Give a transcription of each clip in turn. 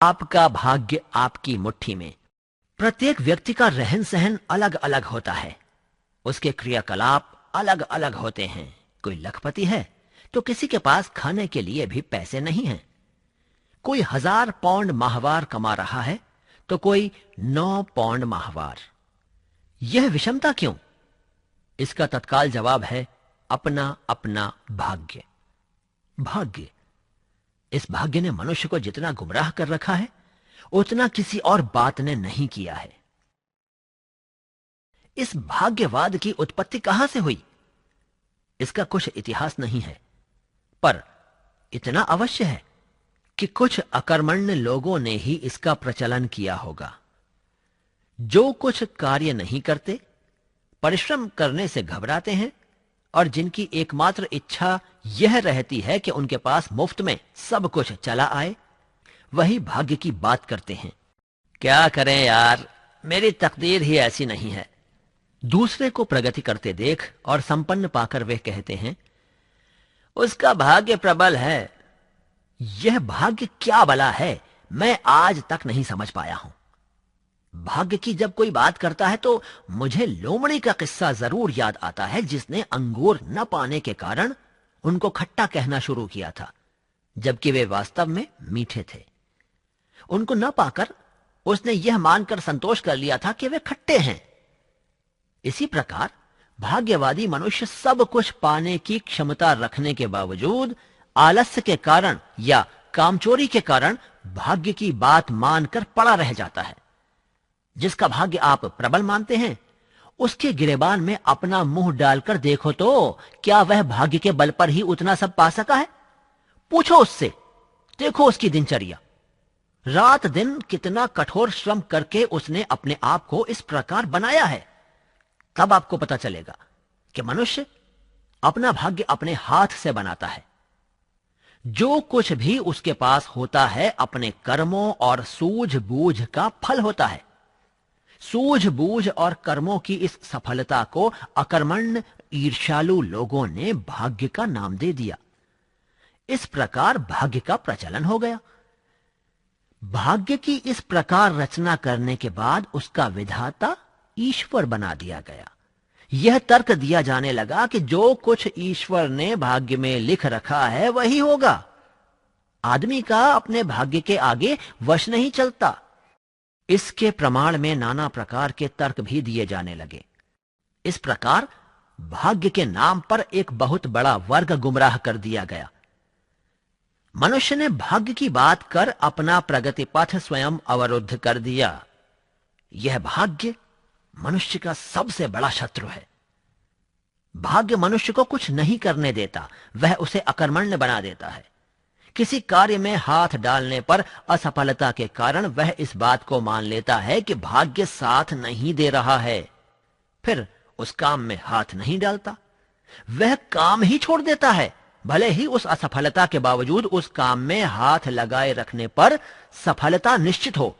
आपका भाग्य आपकी मुट्ठी में। प्रत्येक व्यक्ति का रहन सहन अलग अलग होता है, उसके क्रियाकलाप अलग अलग होते हैं। कोई लखपति है तो किसी के पास खाने के लिए भी पैसे नहीं हैं। कोई 1000 पाउंड माहवार कमा रहा है तो कोई 9 पाउंड माहवार। यह विषमता क्यों? इसका तत्काल जवाब है अपना अपना भाग्य। भाग्य, इस भाग्य ने मनुष्य को जितना गुमराह कर रखा है उतना किसी और बात ने नहीं किया है। इस भाग्यवाद की उत्पत्ति कहां से हुई? इसका कुछ इतिहास नहीं है, पर इतना अवश्य है कि कुछ अकर्मण्य लोगों ने ही इसका प्रचलन किया होगा। जो कुछ कार्य नहीं करते, परिश्रम करने से घबराते हैं और जिनकी एकमात्र इच्छा यह रहती है कि उनके पास मुफ्त में सब कुछ चला आए, वही भाग्य की बात करते हैं। क्या करें यार, मेरी तकदीर ही ऐसी नहीं है। दूसरे को प्रगति करते देख और संपन्न पाकर वे कहते हैं, उसका भाग्य प्रबल है। यह भाग्य क्या भला है, मैं आज तक नहीं समझ पाया हूं। भाग्य की जब कोई बात करता है तो मुझे लोमड़ी का किस्सा जरूर याद आता है, जिसने अंगूर न पाने के कारण उनको खट्टा कहना शुरू किया था, जबकि वे वास्तव में मीठे थे। उनको न पाकर उसने यह मानकर संतोष कर लिया था कि वे खट्टे हैं। इसी प्रकार भाग्यवादी मनुष्य सब कुछ पाने की क्षमता रखने के बावजूद आलस्य के कारण या कामचोरी के कारण भाग्य की बात मानकर पड़ा रह जाता है। जिसका भाग्य आप प्रबल मानते हैं, उसके गिरेबान में अपना मुंह डालकर देखो तो क्या वह भाग्य के बल पर ही उतना सब पा सका है? पूछो उससे, देखो उसकी दिनचर्या। रात दिन कितना कठोर श्रम करके उसने अपने आप को इस प्रकार बनाया है। तब आपको पता चलेगा कि मनुष्य अपना भाग्य अपने हाथ से बनाता है। जो कुछ भी उसके पास होता है अपने कर्मों और सूझबूझ का फल होता है। सूझबूझ और कर्मों की इस सफलता को अकर्मण्य ईर्ष्यालु लोगों ने भाग्य का नाम दे दिया। इस प्रकार भाग्य का प्रचलन हो गया। भाग्य की इस प्रकार रचना करने के बाद उसका विधाता ईश्वर बना दिया गया। यह तर्क दिया जाने लगा कि जो कुछ ईश्वर ने भाग्य में लिख रखा है वही होगा। आदमी का अपने भाग्य के आगे वश नहीं चलता। इसके प्रमाण में नाना प्रकार के तर्क भी दिए जाने लगे। इस प्रकार भाग्य के नाम पर एक बहुत बड़ा वर्ग गुमराह कर दिया गया। मनुष्य ने भाग्य की बात कर अपना प्रगति पथ स्वयं अवरुद्ध कर दिया। यह भाग्य मनुष्य का सबसे बड़ा शत्रु है। भाग्य मनुष्य को कुछ नहीं करने देता, वह उसे अकर्मण्य बना देता है। किसी कार्य में हाथ डालने पर असफलता के कारण वह इस बात को मान लेता है कि भाग्य साथ नहीं दे रहा है, फिर उस काम में हाथ नहीं डालता। वह काम ही छोड़ देता है, भले ही उस असफलता के बावजूद उस काम में हाथ लगाए रखने पर सफलता निश्चित हो।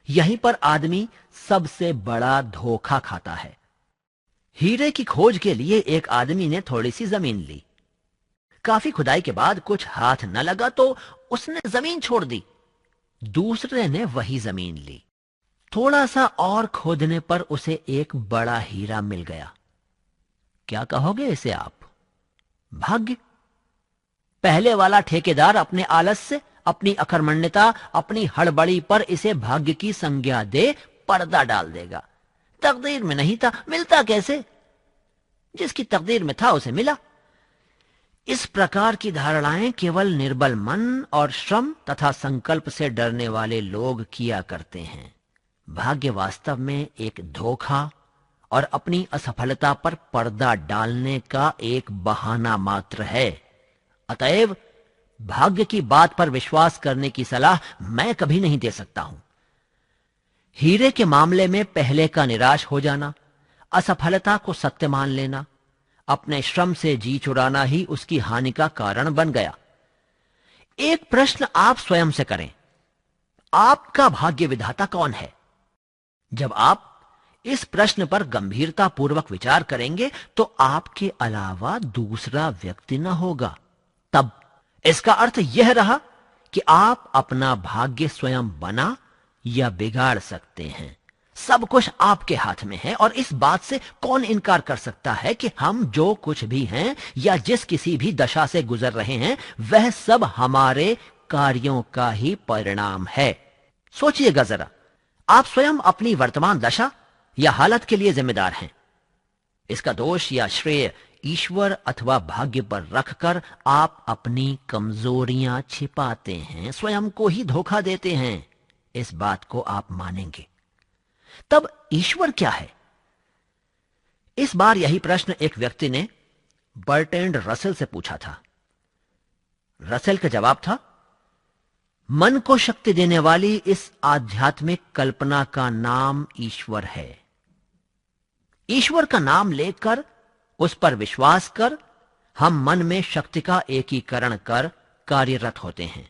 यहीं पर आदमी सबसे बड़ा धोखा खाता है। हीरे की खोज के लिए एक आदमी ने थोड़ी सी जमीन ली। काफी खुदाई के बाद कुछ हाथ न लगा तो उसने जमीन छोड़ दी। दूसरे ने वही जमीन ली। थोड़ा सा और खोदने पर उसे एक बड़ा हीरा मिल गया। क्या कहोगे इसे आप? भाग्य। पहले वाला ठेकेदार अपने आलस्य, अपनी अकर्मण्यता, अपनी हड़बड़ी पर इसे भाग्य की संज्ञा दे पर्दा डाल देगा। तकदीर में नहीं था, मिलता कैसे? जिसकी तकदीर में था उसे मिला। इस प्रकार की धारणाएं केवल निर्बल मन और श्रम तथा संकल्प से डरने वाले लोग किया करते हैं। भाग्य वास्तव में एक धोखा और अपनी असफलता पर पर्दा डालने का एक बहाना मात्र है। अतएव भाग्य की बात पर विश्वास करने की सलाह मैं कभी नहीं दे सकता हूं। हीरे के मामले में पहले का निराश हो जाना, असफलता को सत्य मान लेना, अपने श्रम से जी चुराना ही उसकी हानि का कारण बन गया। एक प्रश्न आप स्वयं से करें, आपका भाग्य विधाता कौन है? जब आप इस प्रश्न पर गंभीरता पूर्वक विचार करेंगे तो आपके अलावा दूसरा व्यक्ति न होगा। तब इसका अर्थ यह रहा कि आप अपना भाग्य स्वयं बना या बिगाड़ सकते हैं। सब कुछ आपके हाथ में है और इस बात से कौन इनकार कर सकता है कि हम जो कुछ भी हैं या जिस किसी भी दशा से गुजर रहे हैं वह सब हमारे कार्यों का ही परिणाम है। सोचिएगा जरा, आप स्वयं अपनी वर्तमान दशा या हालत के लिए जिम्मेदार हैं। इसका दोष या श्रेय ईश्वर अथवा भाग्य पर रखकर आप अपनी कमजोरियां छिपाते हैं, स्वयं को ही धोखा देते हैं। इस बात को आप मानेंगे। तब ईश्वर क्या है? इस बार यही प्रश्न एक व्यक्ति ने बर्ट्रैंड रसेल से पूछा था। रसेल का जवाब था, मन को शक्ति देने वाली इस आध्यात्मिक कल्पना का नाम ईश्वर है। ईश्वर का नाम लेकर, उस पर विश्वास कर, हम मन में शक्ति का एकीकरण कर कार्यरत होते हैं।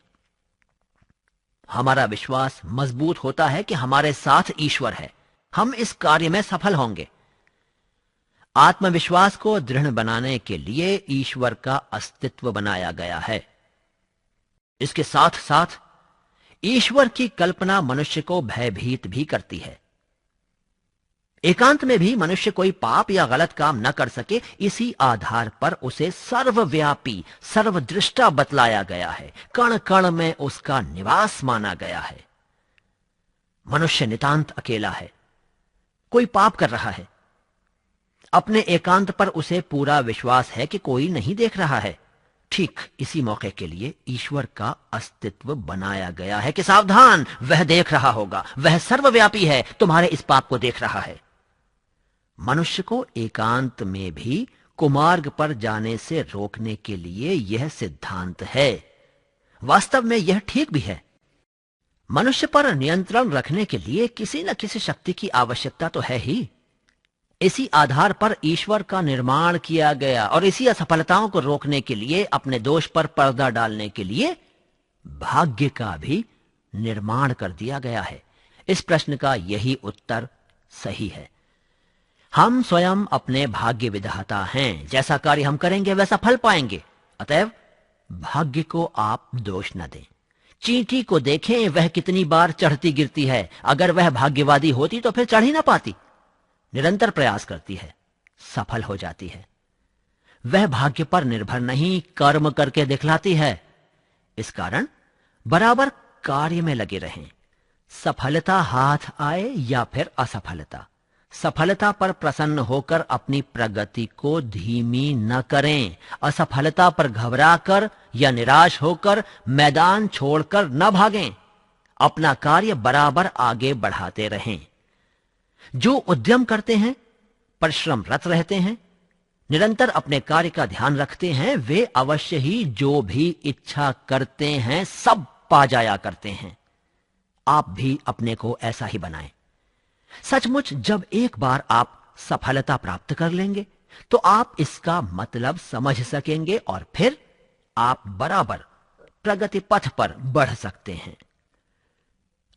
हमारा विश्वास मजबूत होता है कि हमारे साथ ईश्वर है, हम इस कार्य में सफल होंगे। आत्मविश्वास को दृढ़ बनाने के लिए ईश्वर का अस्तित्व बनाया गया है। इसके साथ साथ ईश्वर की कल्पना मनुष्य को भयभीत भी करती है। एकांत में भी मनुष्य कोई पाप या गलत काम न कर सके, इसी आधार पर उसे सर्वव्यापी, सर्वदृष्टा बतलाया गया है। कण कण में उसका निवास माना गया है। मनुष्य नितांत अकेला है, कोई पाप कर रहा है, अपने एकांत पर उसे पूरा विश्वास है कि कोई नहीं देख रहा है। ठीक इसी मौके के लिए ईश्वर का अस्तित्व बनाया गया है कि सावधान, वह देख रहा होगा, वह सर्वव्यापी है, तुम्हारे इस पाप को देख रहा है। मनुष्य को एकांत में भी कुमार्ग पर जाने से रोकने के लिए यह सिद्धांत है। वास्तव में यह ठीक भी है। मनुष्य पर नियंत्रण रखने के लिए किसी न किसी शक्ति की आवश्यकता तो है ही। इसी आधार पर ईश्वर का निर्माण किया गया और इसी असफलताओं को रोकने के लिए, अपने दोष पर पर्दा डालने के लिए भाग्य का भी निर्माण कर दिया गया है। इस प्रश्न का यही उत्तर सही है। हम स्वयं अपने भाग्य विधाता हैं। जैसा कार्य हम करेंगे वैसा फल पाएंगे। अतएव भाग्य को आप दोष न दें। चींटी को देखें, वह कितनी बार चढ़ती गिरती है। अगर वह भाग्यवादी होती तो फिर चढ़ ही ना पाती। निरंतर प्रयास करती है, सफल हो जाती है। वह भाग्य पर निर्भर नहीं, कर्म करके दिखलाती है। इस कारण बराबर कार्य में लगे रहें। सफलता हाथ आए या फिर असफलता, सफलता पर प्रसन्न होकर अपनी प्रगति को धीमी न करें। असफलता पर घबराकर या निराश होकर मैदान छोड़कर न भागें। अपना कार्य बराबर आगे बढ़ाते रहें। जो उद्यम करते हैं, परिश्रमरत रहते हैं, निरंतर अपने कार्य का ध्यान रखते हैं, वे अवश्य ही जो भी इच्छा करते हैं सब पा जाया करते हैं। आप भी अपने को ऐसा ही बनाएं। सचमुच जब एक बार आप सफलता प्राप्त कर लेंगे तो आप इसका मतलब समझ सकेंगे और फिर आप बराबर प्रगति पथ पर बढ़ सकते हैं।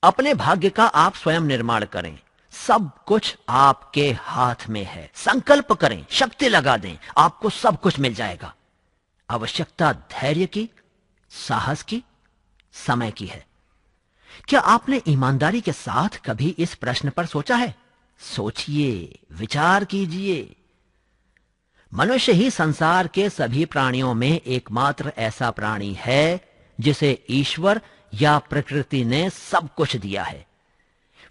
अपने भाग्य का आप स्वयं निर्माण करें। सब कुछ आपके हाथ में है। संकल्प करें, शक्ति लगा दें, आपको सब कुछ मिल जाएगा। आवश्यकता धैर्य की, साहस की, समय की है। क्या आपने ईमानदारी के साथ कभी इस प्रश्न पर सोचा है? सोचिए, विचार कीजिए। मनुष्य ही संसार के सभी प्राणियों में एकमात्र ऐसा प्राणी है जिसे ईश्वर या प्रकृति ने सब कुछ दिया है।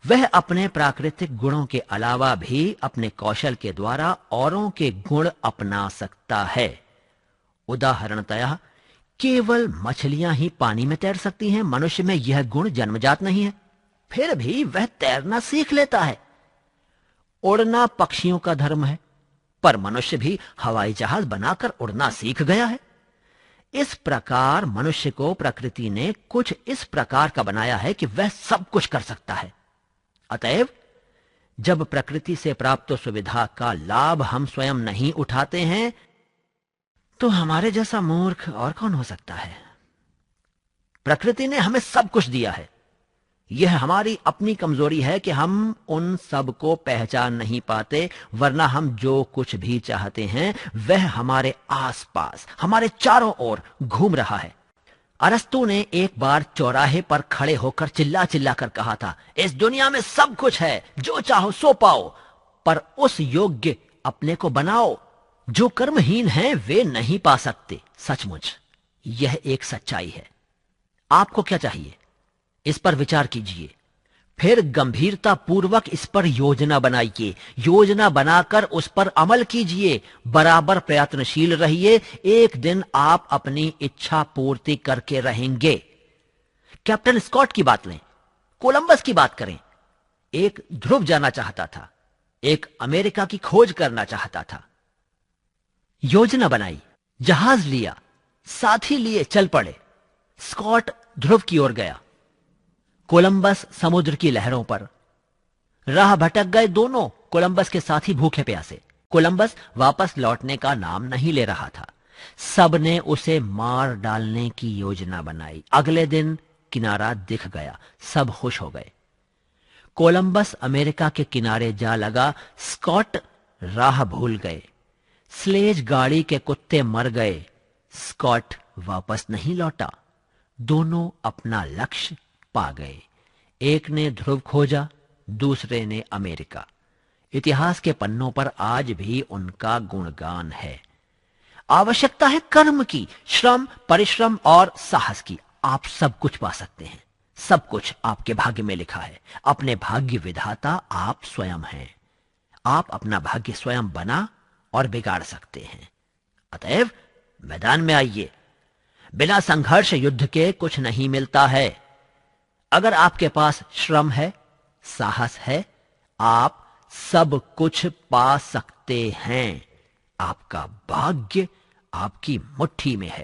वह अपने प्राकृतिक गुणों के अलावा भी अपने कौशल के द्वारा औरों के गुण अपना सकता है। उदाहरणतः केवल मछलियां ही पानी में तैर सकती हैं। मनुष्य में यह गुण जन्मजात नहीं है, फिर भी वह तैरना सीख लेता है। उड़ना पक्षियों का धर्म है, पर मनुष्य भी हवाई जहाज बनाकर उड़ना सीख गया है। इस प्रकार मनुष्य को प्रकृति ने कुछ इस प्रकार का बनाया है कि वह सब कुछ कर सकता है। अतएव जब प्रकृति से प्राप्त सुविधा का लाभ हम स्वयं नहीं उठाते हैं तो हमारे जैसा मूर्ख और कौन हो सकता है। प्रकृति ने हमें सब कुछ दिया है। यह हमारी अपनी कमजोरी है कि हम उन सब को पहचान नहीं पाते, वरना हम जो कुछ भी चाहते हैं वह हमारे आसपास, हमारे चारों ओर घूम रहा है। अरस्तु ने एक बार चौराहे पर खड़े होकर चिल्ला चिल्ला कर कहा था, इस दुनिया में सब कुछ है, जो चाहो सो पाओ, पर उस योग्य अपने को बनाओ। जो कर्महीन हैं वे नहीं पा सकते। सचमुच यह एक सच्चाई है। आपको क्या चाहिए, इस पर विचार कीजिए, फिर गंभीरता पूर्वक इस पर योजना बनाइए, योजना बनाकर उस पर अमल कीजिए, बराबर प्रयत्नशील रहिए। एक दिन आप अपनी इच्छा पूर्ति करके रहेंगे। कैप्टन स्कॉट की बात लें, कोलंबस की बात करें। एक ध्रुव जाना चाहता था, एक अमेरिका की खोज करना चाहता था। योजना बनाई, जहाज लिया, साथी लिए, चल पड़े। स्कॉट ध्रुव की ओर गया, कोलंबस समुद्र की लहरों पर। राह भटक गए दोनों, कोलंबस के साथी भूखे प्यासे। कोलंबस वापस लौटने का नाम नहीं ले रहा था। सबने उसे मार डालने की योजना बनाई। अगले दिन किनारा दिख गया, सब खुश हो गए। कोलंबस अमेरिका के किनारे जा लगा, स्कॉट राह भूल गए। स्लेज गाड़ी के कुत्ते मर गए, स्कॉट वापस नहीं लौटा। दोनों अपना लक्ष्य पा गए। एक ने ध्रुव खोजा, दूसरे ने अमेरिका। इतिहास के पन्नों पर आज भी उनका गुणगान है। आवश्यकता है कर्म की, श्रम, परिश्रम और साहस की। आप सब कुछ पा सकते हैं। सब कुछ आपके भाग्य में लिखा है। अपने भाग्य विधाता आप स्वयं हैं। आप अपना भाग्य स्वयं बना और बिगाड़ सकते हैं। अतएव मैदान में आइए। बिना संघर्ष युद्ध के कुछ नहीं मिलता है। अगर आपके पास श्रम है, साहस है, आप सब कुछ पा सकते हैं। आपका भाग्य आपकी मुट्ठी में है।